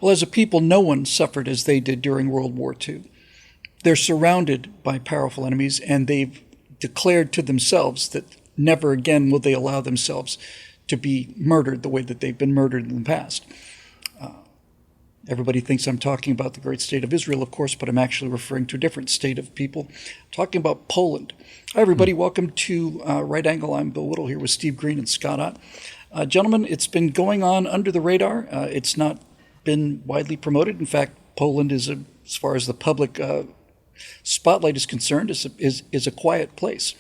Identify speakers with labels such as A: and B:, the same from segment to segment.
A: Well, as a people, no one suffered as they did during World War II. They're surrounded by powerful enemies, and they've declared to themselves that never again will they allow themselves to be murdered the way that they've been murdered in the past. Everybody thinks I'm talking about the great state of Israel, of course, but I'm actually referring to a different state of people. I'm talking about Poland. Hi, everybody. Welcome to Right Angle. I'm Bill Whittle here with Steve Green and Scott Ott. Gentlemen, it's been going on under the radar. It's not been widely promoted. In fact, Poland is, as far as the public spotlight is concerned, is a quiet place.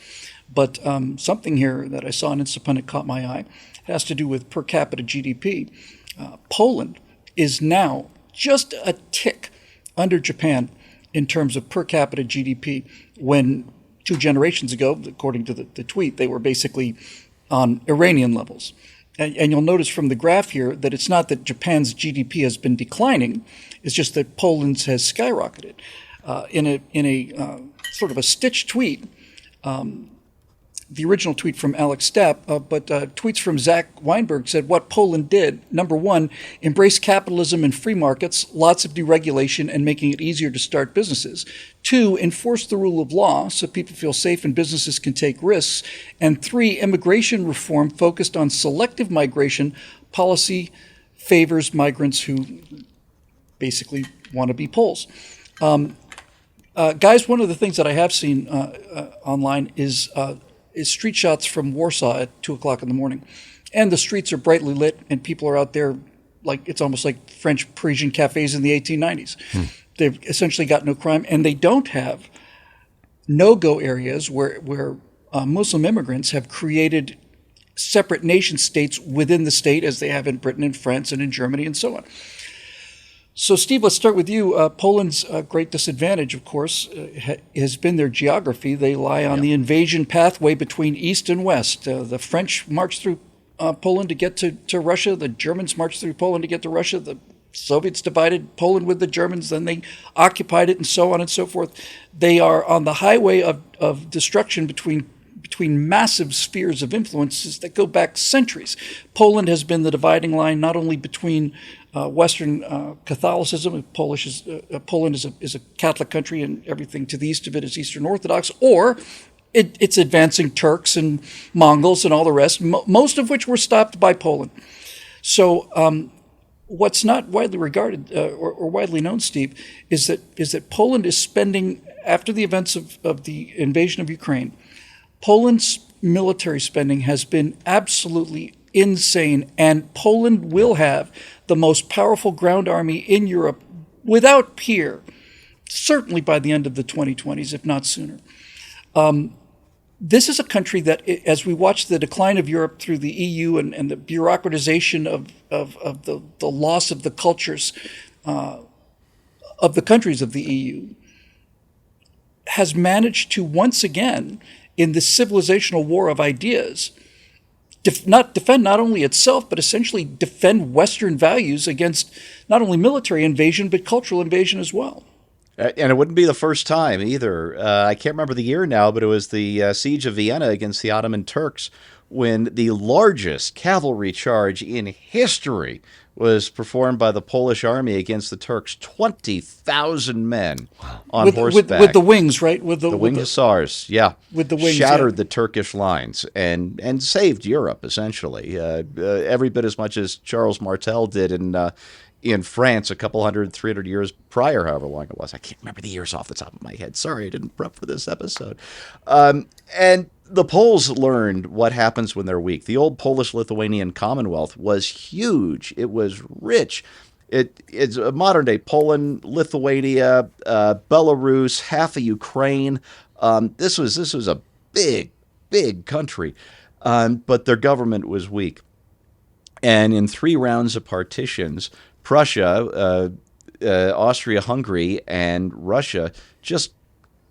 A: But something here that I saw on Instapundit caught my eye. It has to do with per capita GDP. Poland is now just a tick under Japan in terms of per capita GDP, when 2 generations ago, according to the tweet, they were basically on Iranian levels. And you'll notice from the graph here that it's not that Japan's GDP has been declining, it's just that Poland's has skyrocketed. In a sort of a stitched tweet, the original tweet from Alex Stapp, but tweets from Zach Weinberg said what Poland did: number one, embrace capitalism and free markets, lots of deregulation and making it easier to start businesses. 2, enforce the rule of law so people feel safe and businesses can take risks. And 3, immigration reform focused on selective migration policy favors migrants who basically want to be Poles. Guys, one of the things that I have seen online is street shots from Warsaw at 2 o'clock in the morning. And the streets are brightly lit, and people are out there like it's almost like French Parisian cafes in the 1890s. They've essentially got no crime, and they don't have no-go areas where Muslim immigrants have created separate nation states within the state, as they have in Britain and France and in Germany and so on. So, Steve, let's start with you. Poland's great disadvantage, of course, has been their geography. They lie on the invasion pathway between East and West. The French marched through Poland to get to Russia. The Germans marched through Poland to get to Russia. The Soviets divided Poland with the Germans. Then they occupied it, and so on and so forth. They are on the highway of destruction between massive spheres of influences that go back centuries. Poland has been the dividing line not only between Western Catholicism. Poland is a Catholic country, and everything to the east of it is Eastern Orthodox, or it's advancing Turks and Mongols and all the rest, most of which were stopped by Poland. So what's not widely regarded or widely known, Steve, is that Poland is spending, after the events of the invasion of Ukraine, Poland's military spending has been absolutely insane, and Poland will have the most powerful ground army in Europe without peer, certainly by the end of the 2020s, if not sooner. This is a country that, as we watch the decline of Europe through the EU and the bureaucratization of the loss of the cultures of the countries of the EU, has managed to once again, in this civilizational war of ideas, defend not only itself, but essentially defend Western values against not only military invasion, but cultural invasion as well.
B: And it wouldn't be the first time either. I can't remember the year now, but it was the siege of Vienna against the Ottoman Turks, when the largest cavalry charge in history was performed by the Polish army against the Turks. 20,000 men on horseback.
A: With the wings, right?
B: With the winged hussars, yeah.
A: With the wings,
B: shattered the Turkish lines and saved Europe, essentially. Every bit as much as Charles Martel did in France a couple 300 years prior, however long it was. I can't remember the years off the top of my head. Sorry, I didn't prep for this episode. And the Poles learned what happens when they're weak. The old Polish-Lithuanian Commonwealth was huge. It was rich. It's a modern-day Poland, Lithuania, Belarus, half of Ukraine. This was a big, big country, but their government was weak. And in 3 rounds of partitions, Prussia, Austria-Hungary, and Russia just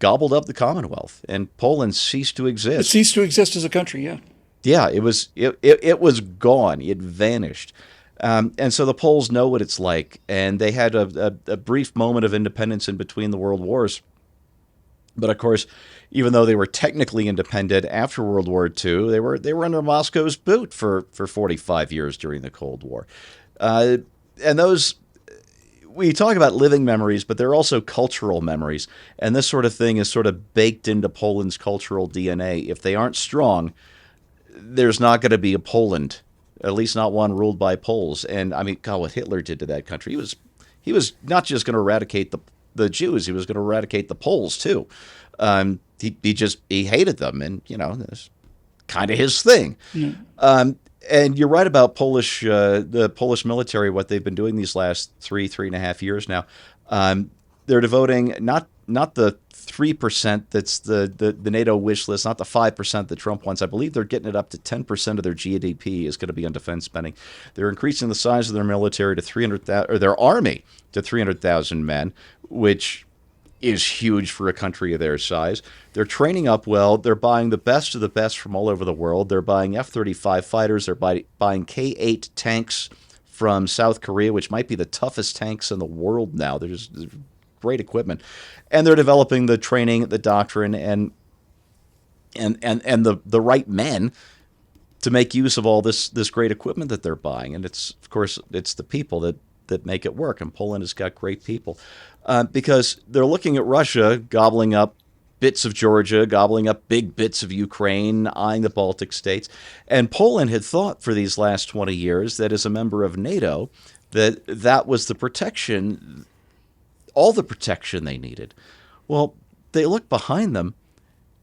B: gobbled up the Commonwealth, and Poland ceased to exist.
A: It ceased to exist as a country, yeah.
B: Yeah, it was gone. It vanished. And so the Poles know what it's like, and they had a brief moment of independence in between the world wars. But of course, even though they were technically independent after World War II, they were under Moscow's boot for 45 years during the Cold War. And those we talk about living memories, but they're also cultural memories. And this sort of thing is sort of baked into Poland's cultural DNA. If they aren't strong, there's not going to be a Poland, at least not one ruled by Poles. And I mean, God, what Hitler did to that country, he was not just going to eradicate the Jews, he was going to eradicate the Poles too. He hated them, and that's kind of his thing. And you're right about the Polish military, what they've been doing these last 3.5 years now. They're devoting not the 3% that's the NATO wish list, not the 5% that Trump wants. I believe they're getting it up to 10% of their GDP is going to be on defense spending. They're increasing the size of their military to 300,000, or their army to 300,000 men, which is huge for a country of their size. They're training up well. They're buying the best of the best from all over the world. They're buying F-35 fighters. They're buying K-8 tanks from South Korea, which might be the toughest tanks in the world now. They're just great equipment. And they're developing the training, the doctrine, and the right men to make use of all this great equipment that they're buying. And it's, of course, it's the people that make it work. And Poland has got great people. Because they're looking at Russia gobbling up bits of Georgia, gobbling up big bits of Ukraine, eyeing the Baltic states. And Poland had thought for these last 20 years that as a member of NATO, that was the protection, all the protection they needed. Well, they look behind them.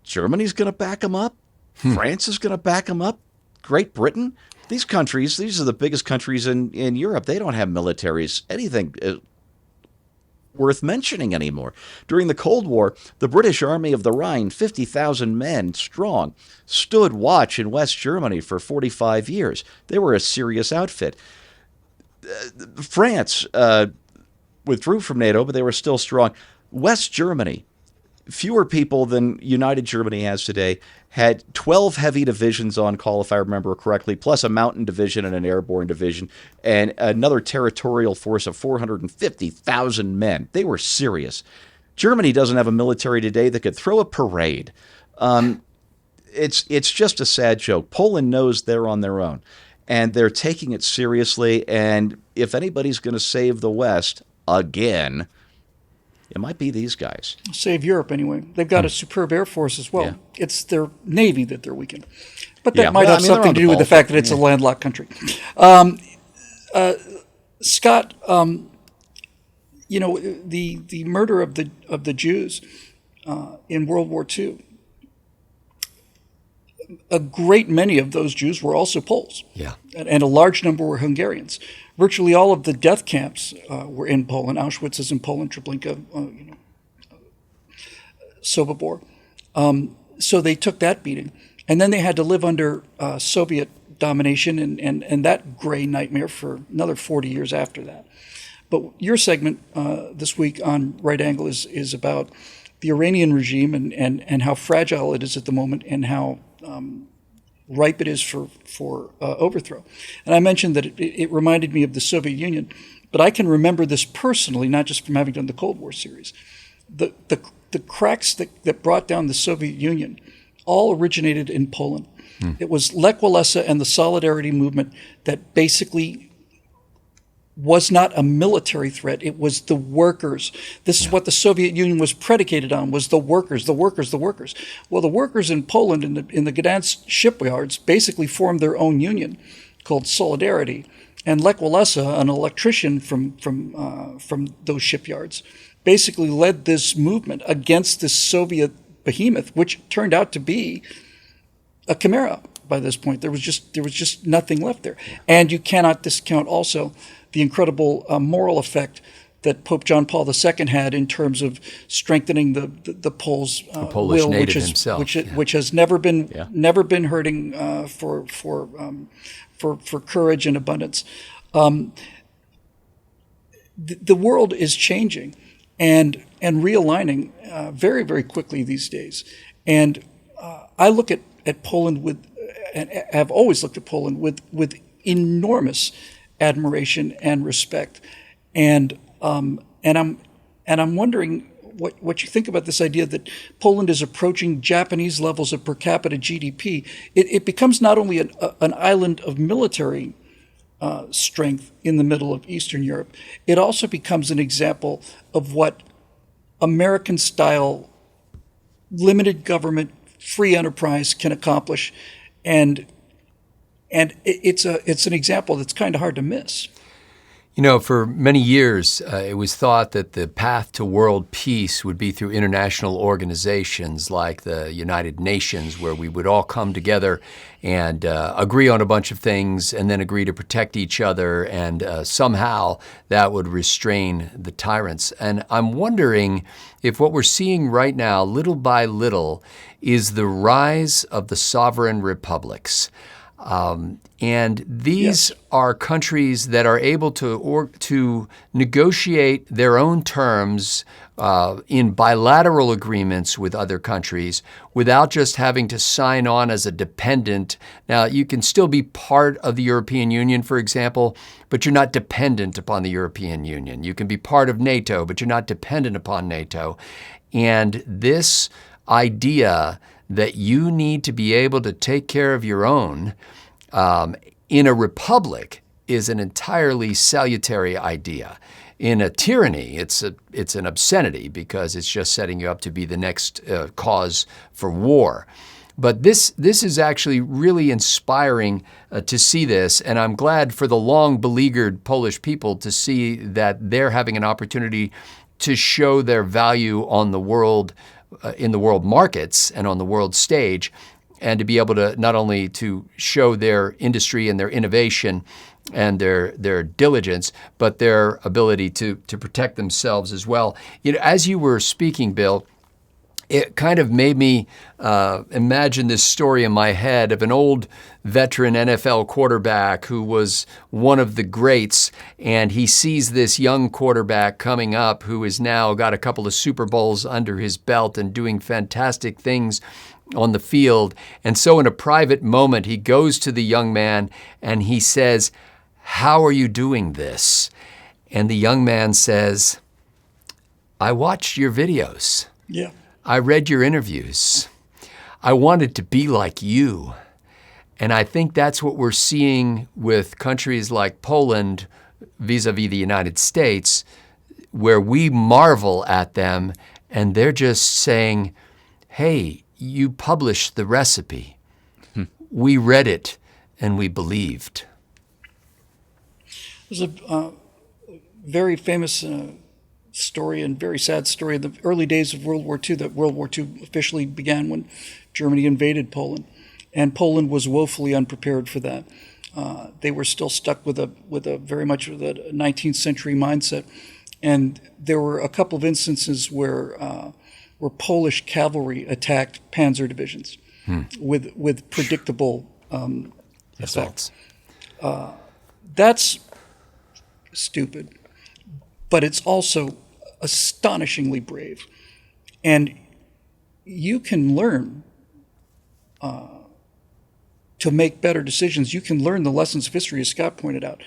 B: Germany's going to back them up. France is going to back them up. Great Britain. These countries, these are the biggest countries in Europe. They don't have militaries, anything worth mentioning anymore. During the Cold War, the British Army of the Rhine, 50,000 men strong, stood watch in West Germany for 45 years. They were a serious outfit. France withdrew from NATO, but they were still strong. West Germany, fewer people than United Germany has today, had 12 heavy divisions on call, if I remember correctly, plus a mountain division and an airborne division, and another territorial force of 450,000 men. They were serious. Germany doesn't have a military today that could throw a parade. It's just a sad joke. Poland knows they're on their own, and they're taking it seriously, and if anybody's going to save the West again, it might be these guys.
A: Save Europe anyway. They've got a superb air force as well. Yeah. It's their navy that they're weakening. But that might have something to do with the fact that it's a landlocked country. Scott, the murder of the Jews in World War II, a great many of those Jews were also Poles.
C: Yeah.
A: And a large number were Hungarians. Virtually all of the death camps were in Poland. Auschwitz is in Poland, Treblinka, Sobibor. So they took that beating. And then they had to live under Soviet domination and that gray nightmare for another 40 years after that. But your segment this week on Right Angle is about the Iranian regime and how fragile it is at the moment and how ripe it is for overthrow. And I mentioned that it reminded me of the Soviet Union, but I can remember this personally, not just from having done the Cold War series. The cracks that brought down the Soviet Union all originated in Poland. It was Lech Walesa and the Solidarity movement that basically was not a military threat. It was the workers. This is what the Soviet Union was predicated on, was the workers, the workers, the workers. Well, the workers in Poland in the Gdansk shipyards basically formed their own union called Solidarity. And Lech Walesa, an electrician from those shipyards, basically led this movement against this Soviet behemoth, which turned out to be a chimera by this point. There was just nothing left there. And you cannot discount also the incredible moral effect that Pope John Paul II had in terms of strengthening the Poles'
C: Polish
A: will,
C: native himself,
A: which has never been hurting for courage and abundance. The world is changing and realigning very, very quickly these days. And I look at Poland and have always looked at Poland with enormous admiration and respect, and I'm wondering what you think about this idea that Poland is approaching Japanese levels of per capita GDP. It becomes not only an island of military strength in the middle of Eastern Europe. It also becomes an example of what American-style limited government, free enterprise can accomplish, and it's an example that's kind of hard to miss.
C: You know, for many years, it was thought that the path to world peace would be through international organizations like the United Nations, where we would all come together and agree on a bunch of things and then agree to protect each other, and somehow that would restrain the tyrants. And I'm wondering if what we're seeing right now, little by little, is the rise of the sovereign republics. And these are countries that are able to negotiate their own terms in bilateral agreements with other countries without just having to sign on as a dependent. Now, you can still be part of the European Union, for example, but you're not dependent upon the European Union. You can be part of NATO, but you're not dependent upon NATO. And this idea that you need to be able to take care of your own in a republic is an entirely salutary idea. In a tyranny, it's an obscenity because it's just setting you up to be the next cause for war. But this is actually really inspiring to see this, and I'm glad for the long beleaguered Polish people to see that they're having an opportunity to show their value on the world, in the world markets and on the world stage, and to be able to not only to show their industry and their innovation and their diligence, but their ability to protect themselves as well. You know, as you were speaking, Bill, it kind of made me imagine this story in my head of an old veteran NFL quarterback who was one of the greats, and he sees this young quarterback coming up who has now got a couple of Super Bowls under his belt and doing fantastic things on the field. And so in a private moment, he goes to the young man and he says, "How are you doing this?" And the young man says, "I watched your videos.
A: Yeah.
C: I read your interviews. I wanted to be like you." And I think that's what we're seeing with countries like Poland vis-a-vis the United States, where we marvel at them and they're just saying, "Hey, you published the recipe. We read it and we believed."
A: There's a very famous story and very sad story in the early days of World War II, that World War II officially began when Germany invaded Poland, and Poland was woefully unprepared for that. They were still stuck with a very much with a 19th century mindset, and there were a couple of instances where Polish cavalry attacked panzer divisions with predictable effects. That's stupid, but it's also astonishingly brave. And you can learn to make better decisions. You can learn the lessons of history, as Scott pointed out.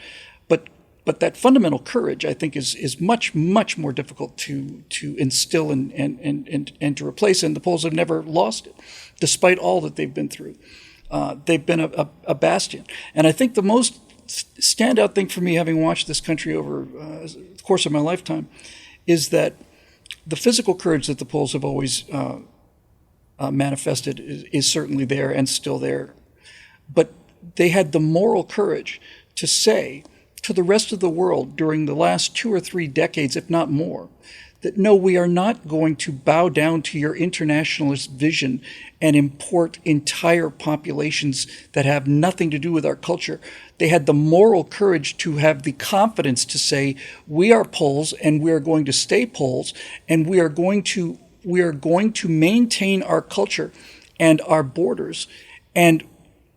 A: But that fundamental courage, I think, is much, much more difficult to instill and to replace. And the Poles have never lost it, despite all that they've been through. They've been a bastion. And I think the most standout thing for me, having watched this country over the course of my lifetime, is that the physical courage that the Poles have always manifested is certainly there and still there. But they had the moral courage to say to the rest of the world during the last 2 or 3 decades, if not more, that no, we are not going to bow down to your internationalist vision and import entire populations that have nothing to do with our culture. They had the moral courage to have the confidence to say, we are Poles and we are going to stay Poles, and we are going to maintain our culture and our borders, and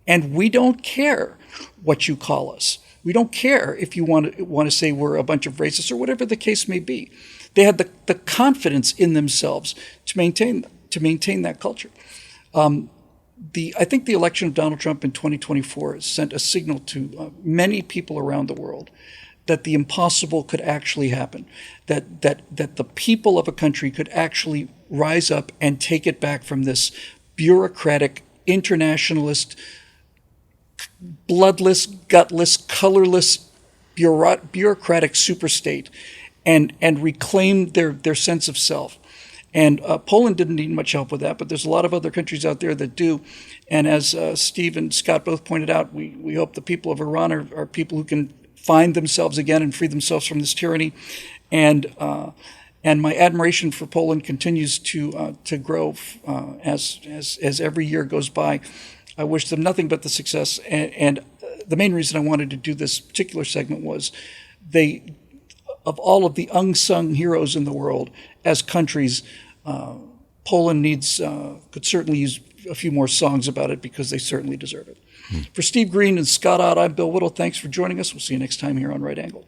A: we don't care what you call us. We don't care if you want to say we're a bunch of racists or whatever the case may be. They had the confidence in themselves to maintain that culture. I think the election of Donald Trump in 2024 sent a signal to many people around the world that the impossible could actually happen, that the people of a country could actually rise up and take it back from this bureaucratic, internationalist bloodless, gutless, colorless, bureaucratic superstate, and reclaim their sense of self. And Poland didn't need much help with that, but there's a lot of other countries out there that do. And as Steve and Scott both pointed out, we hope the people of Iran are people who can find themselves again and free themselves from this tyranny. And my admiration for Poland continues to grow as every year goes by. I wish them nothing but the success. And the main reason I wanted to do this particular segment was of all of the unsung heroes in the world as countries, Poland could certainly use a few more songs about it because they certainly deserve it. For Steve Green and Scott Ott, I'm Bill Whittle. Thanks for joining us. We'll see you next time here on Right Angle.